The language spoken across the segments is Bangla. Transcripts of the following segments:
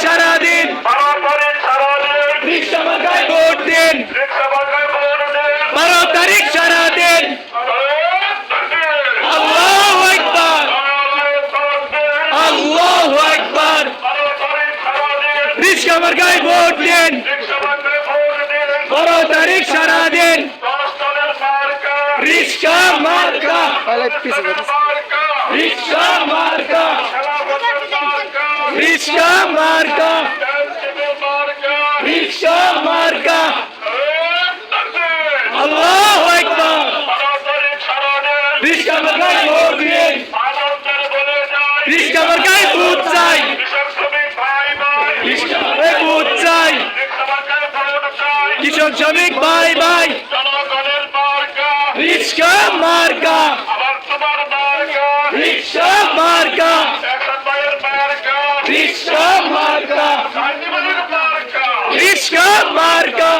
সারাদিন রিক্সা মার্কায় ভোট দিন 12 তারিখ সারাদিন আল্লাহু আকবার আল্লাহু আকবার রিক্সা মার্কায় ভোট দিন 12 তারিখ সারাদিন রিক্সা মার্কা রিক্সা মার্কা রিক্সা মার্কা রিক্সা মার্কা আল্লাহু আকবার রিক্সা মার্কায় ভোট দিন রিক্সা মার্কায় ভোট চাই রিক্সা মার্কায় ভোট চাই কৃষক শ্রমিক ভাই ভাই রিক্সা মার্কা রিক্সা মার্কা রিক্সা মার্কা রিক্সা মার্কা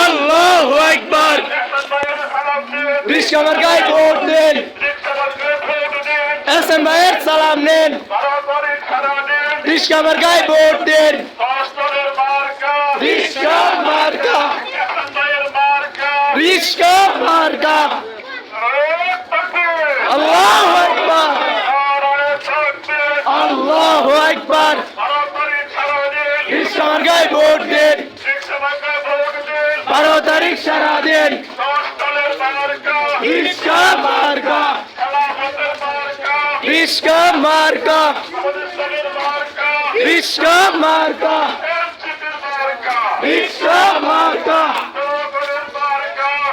আল্লাহু আকবার রিক্সা মার্কায় ভোট দিন এহসান ভাইয়ের সালাম নেন রিক্সা মার্কায় ভোট দিন রিক্সা মার্কা রিক্সা মার্কা আল্লাহু আকবার আল্লাহু আকবার রিক্সা মার্কায় ভোট দিন 12 তারিখ সারাদিন রিক্সা মার্কা রিক্সা মার্কা রিক্সা মার্কা রিক্সা মার্কা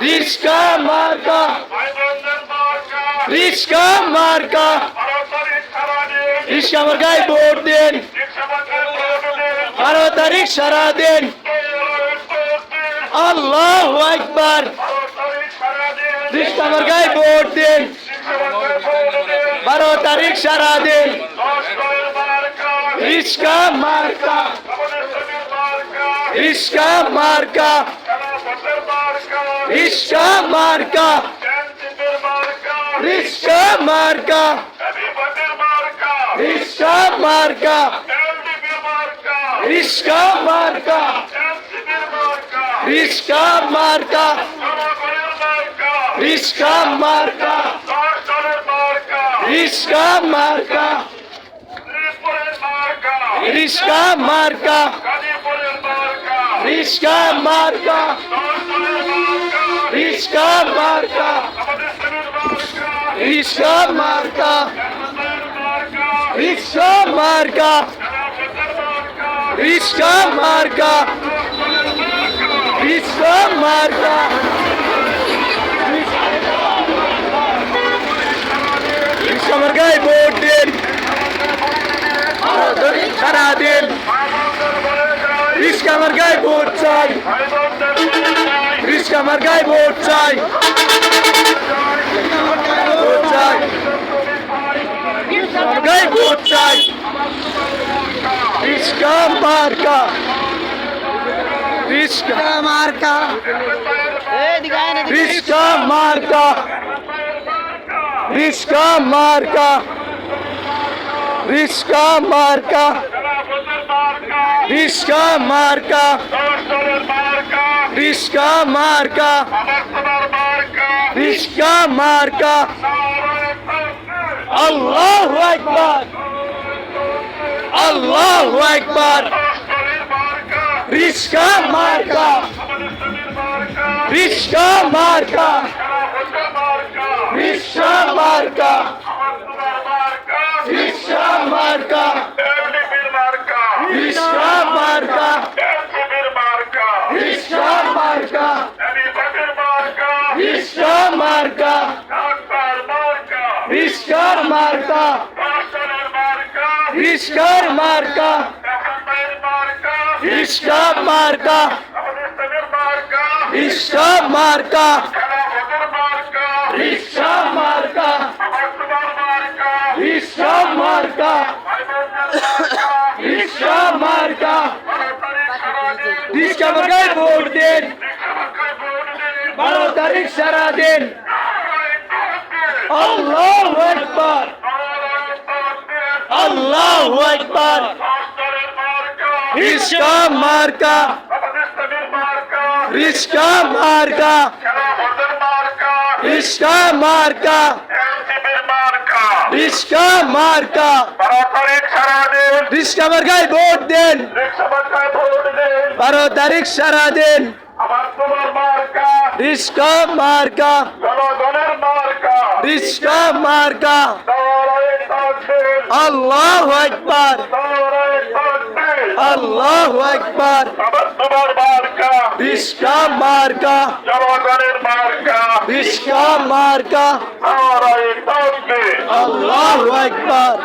রিক্সা মার্কা রিক্সা মার্কা রিক্সা মার্কায় ভোট দিন 12 তারিখ সারাদিন আল্লাহু আকবার রিক্সা মার্কায় ভোট দিন 12 তারিখ সারাদিন রিক্সা মার্কা রিক্সা মার্কা রিক্সা মার্কা রিক্সা মার্কা রিক্সা মার্কা রিক্সা মার্কা রিক্সা মার্কা রিক্সা মার্কা রিক্সা মার্কা রিক্সা মার্কা রিক্সা মার্কা রিক্সা মার্কা রিক্সা মার্কা রিক্সা মার্কা রিক্সা মার্কা রিক্সা মার্কা রিক্সা মার্কায় ভোট দিন সারাদিন রিক্সা মার্কায় ভোট চাই রিক্সা মার্কায় ভোট চাই ভোট চাই রিক্সা মার্কায় ভোট চাই রিক্সা মার্কা রিক্সা মার্কা রিক্সা মার্কা রিক্সা মার্কা রিক্সা মার্কা রিক্সা মার্কা রিক্সা মার্কা রিক্সা মার্কা আল্লাহু আকবার আল্লাহু আকবার রিক্সা মার্কা রিক্সা মার্কা রিক্সা মার্কা রিক্সা মার্কা রিক্সা মার্কা রিক্সা মার্কা রিক্সা মার্কা রিক্সা মার্কা রিক্সা মার্কা রিক্সা মার্কা রিক্সা মার্কা রিক্সা মার্কা রিক্সা মার্কা রিক্সা মার্কা রিক্সা মার্কায় ভোট দিন 12 তারিখ সারাদিন আল্লাহু আকবার আল্লাহু আকবার রিস্কা মার্কা রিস্কা মার্কা রিস্কা মার্কা রিস্কা মার্কা রিস্কা মার্কায় ভোট দেন 12 তারিখ সারাদিন রিস্কা মার্কা রিস্কা মার্কা আল্লাহু আকবার আল্লাহু আকবার রিস্কা মার্কা রিস্কা মার্কা আল্লাহু আকবার